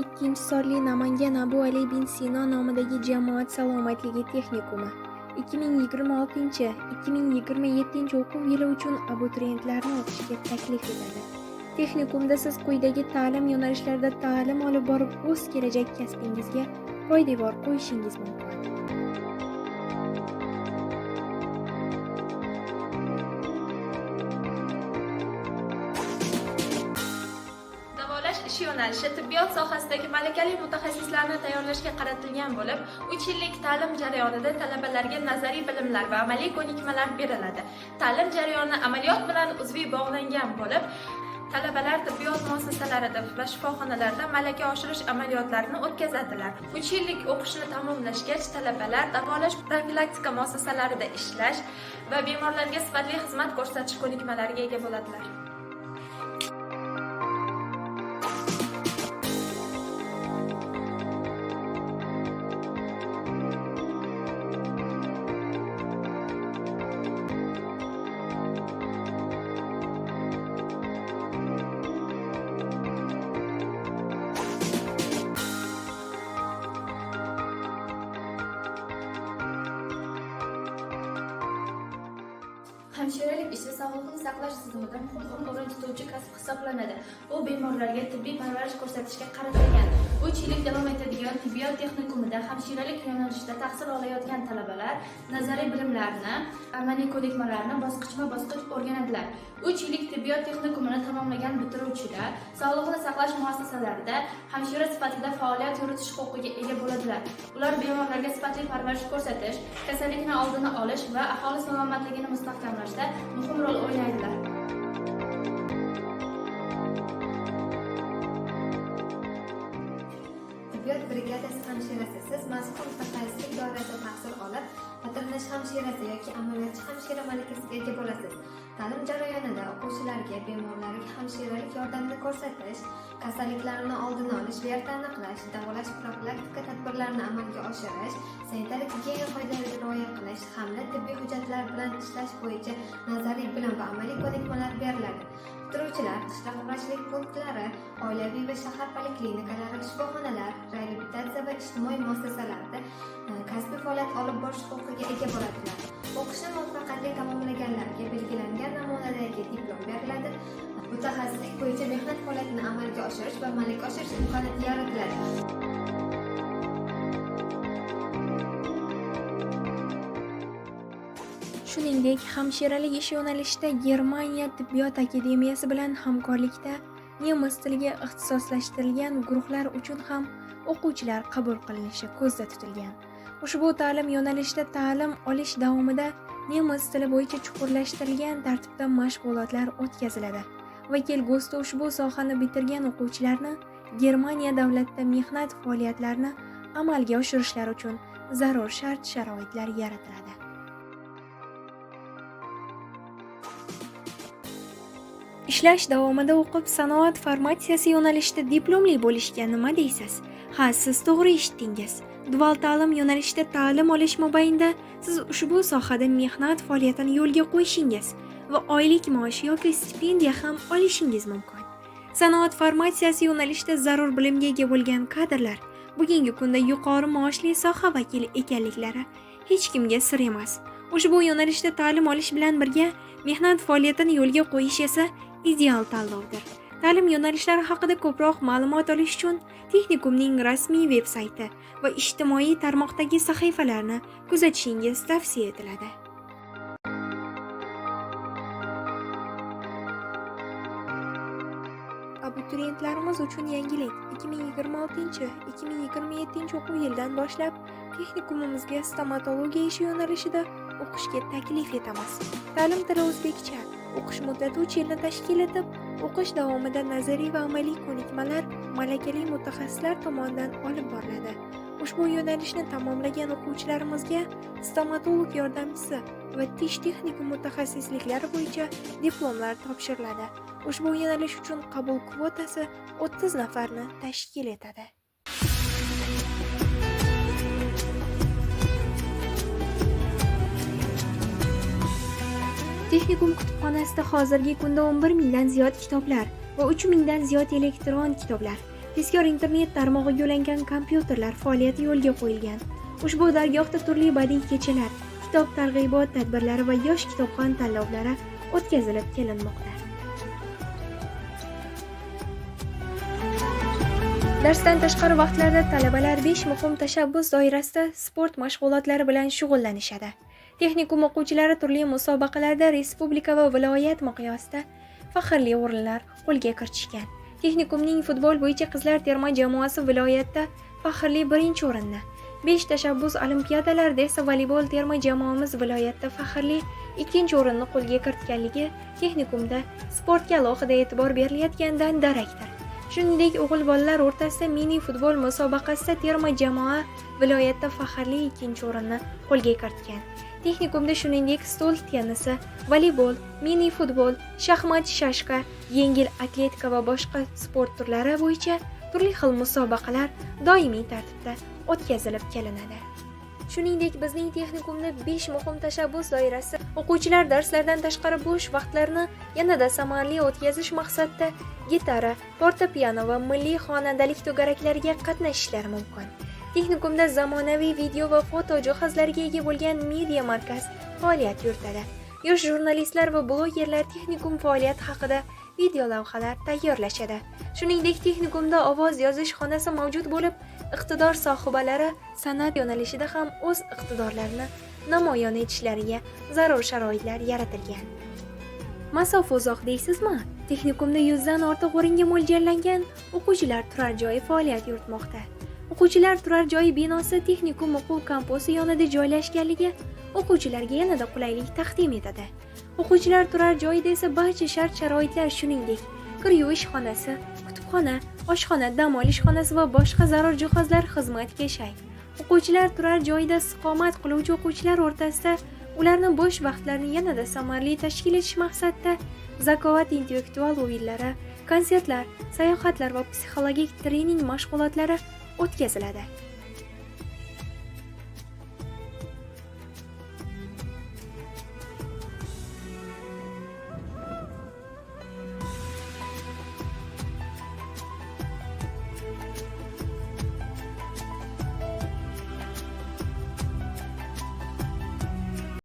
Ikkinchi sonli Namangan Abu Ali bin Sino nomidagi jamoat salomatligi texnikumi 2026-2027 o'quv yili uchun abituriyentlarni o'qishga taklif etadi. Texnikumda siz quyidagi ta'lim yo'nalishlarida ta'lim olib borib, o'z kelajak kasbingizga poydevor qo'yishingiz mumkin. Davolash ish yo'nalishi tibbiyot sohasidagi malakali mutaxassislarni tayyorlashga qaratilgan bo'lib, 3 yillik ta'lim jarayonida talabalarga nazariy bilimlar va amaliy ko'nikmalar beriladi. Ta'lim jarayoni amaliyot bilan uzviy bog'langan bo'lib, talabalar tibbiyot muassasalarida va shifoxonalarda malaka oshirish amaliyotlarini o'tkazadilar. 3 yillik o'qishni tamomlashgach, talabalar davolash profilaktika muassasalarida ishlash va bemorlarga sifatli xizmat ko'rsatish ko'nikmalariga ega bo'ladilar. Hamshiralik ishi sog'liqni saqlash tizimida muhim o'rin tutuvchi kasb hisoblanadi. U bemorlarga tibbiy parvarish ko'rsatishga qaratilgan. 3 yillik davom etadigan tibbiyot texnikumida hamshiralik yo'nalishida tahsil olayotgan talabalar nazariy bilimlarni, amaliy ko'nikmalarni bosqichma-bosqich o'rganadilar. 3 yillik tibbiyot texnikumini tamomlagan bitiruvchilar sog'liqni saqlash muassasalarida hamshira sifatida faoliyat yuritish huquqiga ega bo'ladilar. Ular bemorlarga sifatli parvarish ko'rsatish, kasallikni oldini olish va aholi salomatligini mustahkamlashda muhim rol o'ynaydilar. Tibbiyot brigadasi hamshirasi siz mazkur mutaxassislik doirasida tahsil olib, patronash hamshirasi yoki amaliyotchi hamshira malakasiga ega bo'lasiz. Ta'lim jarayonida o'quvchilarga bemorlarga hamshiralik yordamini ko'rsatish, kasalliklarni oldini olish va erta aniqlash, davolash profilaktika tadbirlarini amalga oshirish, sanitariya-gigiyena qoidalariga rioya qilish hamda tibbiy hujjatlar bilan ishlash bo'yicha nazariy bilim va amaliy ko'nikmalar beriladi. Bitiruvchilar qishloq vrachlik punktlari, oilaviy va shahar poliklinikalari, shifoxonalar, reabilitatsiya va ijtimoiy muassasalarda kasbiy faoliyat olib borish huquqiga ega bo'ladilar. O'qishni muvaffaqiyatli tamomlaganlarga belgilangan namunadagi diplom beriladi. Mutaxassislik bo'yicha mehnat faoliyatini amalga oshirish va malaka oshirish imkoniyati yaratiladi. Shuningdek, hamshiralik ish yo'nalishida Germaniya tibbiyot akademiyasi bilan hamkorlikda nemis tiliga ixtisoslashtirilgan guruhlar uchun ham o'quvchilar qabul qilinishi ko'zda tutilgan. Ushbu ta'lim yo'nalishida ta'lim olish davomida nemis tili bo'yicha chuqurlashtirilgan tartibda mashg'ulotlar o'tkaziladi va kelgusida ushbu sohani bitirgan o'quvchilarni Germaniya davlatida mehnat faoliyatlarini amalga oshirishlari uchun zarur shart-sharoitlar yaratiladi. Ishlash davomida o'qib, sanoat farmatsiyasi yo'nalishida diplomli bo'lishga nima deysiz? Ha, siz to'g'ri eshitdingiz. Dual ta'lim yo'nalishida ta'lim olish mobaynida siz ushbu sohada mehnat faoliyatini yo'lga qo'yishingiz va oylik maosh yoki stipendiya ham olishingiz mumkin. Sanoat farmatsiyasi yo'nalishida zarur bilimga ega bo'lgan kadrlar bugungi kunda yuqori maoshli soha vakili ekanliklari hech kimga sir emas. Ushbu yo'nalishda ta'lim olish bilan birga mehnat faoliyatini yo'lga qo'yish esa ideal tanlovdir. Ta'lim yo'nalishlari haqida ko'proq ma'lumot olish uchun texnikumning rasmiy veb-sayti va ijtimoiy tarmoqdagi sahifalarni kuzatishingiz tavsiya etiladi. Abituriyentlarimiz uchun yangilik 2026-2027 o'quv yilidan boshlab texnikumimizga stomatologiya ishi yo'nalishida o'qishga taklif etamiz. Ta'lim tili o'zbekcha. O'qish muddati 3 yilni tashkil etib, o'qish davomida nazariy va amaliy ko'nikmalar malakali mutaxassislar tomonidan olib boriladi. Ushbu yo'nalishni tamomlagan o'quvchilarimizga stomatolog yordamchisi va tish texnikum mutaxassisliklari bo'yicha diplomlar topshiriladi. Ushbu yo'nalish uchun qabul kvotasi 30 nafarni tashkil etadi. Texnikum kutubxonasida hozirgi kunda 11 mingdan ziyod kitoblar va 3 mingdan ziyod elektron kitoblar tezkor internet tarmog'iga ulangan kompyuterlar faoliyati yo'lga qo'yilgan. Ushbu dargohda turli badiiy kechalar, kitob targ'ibot tadbirlari va yosh kitobxon tanlovlari o'tkazilib kelinmoqda. Darsdan tashqari vaqtlarda talabalar 5 muhim tashabbus doirasida sport mashg'ulotlari bilan shug'ullanishadi. Texnikum o'quvchilari turli musobaqalarda respublika va viloyat miqyosida faxrli o'rinlar qo'lga kiritishgan. Texnikumning futbol bo'yicha qizlar terma jamoasi viloyatda faxrli 1-o'rinni, 5 tashabbus olimpiadalarida esa voleybol terma jamoamiz viloyatda faxrli 2-o'rinni qo'lga kiritganligi texnikumda sportga alohida e'tibor berilayotganidan darakdir. Shuningdek, o'g'il bolalar o'rtasida mini futbol musobaqasida terma jamoa viloyatda faxrli 2-o'rinni qo'lga kiritgan. Texnikumda shuningdek stol tennisi, voleybol, mini futbol, shaxmat, shashka, yengil atletika va boshqa sport turlari bo'yicha turli xil musobaqalar doimiy tartibda o'tkazilib kelinadi. Shuningdek, bizning texnikumda 5 muhim tashabbus doirasida o'quvchilar darslardan tashqari bo'sh vaqtlarini yanada samarali o'tkazish maqsadida gitara, fortepiano va milliy xonandalik to'garaklariga qatnashishlari mumkin. Texnikumda zamonaviy video va foto jihozlariga ega bo'lgan media markaz faoliyat yuritadi. Yosh jurnalistlar va blogerlar texnikum faoliyati haqida video lavhalar tayyorlashadi. Shuningdek, texnikumda ovoz yozish xonasi mavjud bo'lib, iqtidor sohibalari san'at yo'nalishida ham o'z iqtidorlarini namoyon etishlariga zarur sharoitlar yaratilgan. Masofa uzoq deysizmi? Texnikumda 100 dan ortiq o'ringa mo'ljallangan o'quvchilar turar joyi faoliyat yuritmoqda. O'quvchilar turar joyi binosi texnikum o'quv kampusi yonida joylashganligi o'quvchilarga yanada qulaylik taqdim etadi. O'quvchilar turar joyida esa barcha shart-sharoitlar, shuningdek, kir yuvish xonasi, kutubxona, oshxona, dam olish xonasi va boshqa zarur jihozlar xizmatga shay. O'quvchilar turar joyida istiqomat qiluvchi o'quvchilar o'rtasida ularni bo'sh vaqtlarini yanada samarali tashkil etish maqsadida zakovat intellektual o'yinlari, konsertlar, sayohatlar va psixologik trening mashg'ulotlari o'tkaziladi.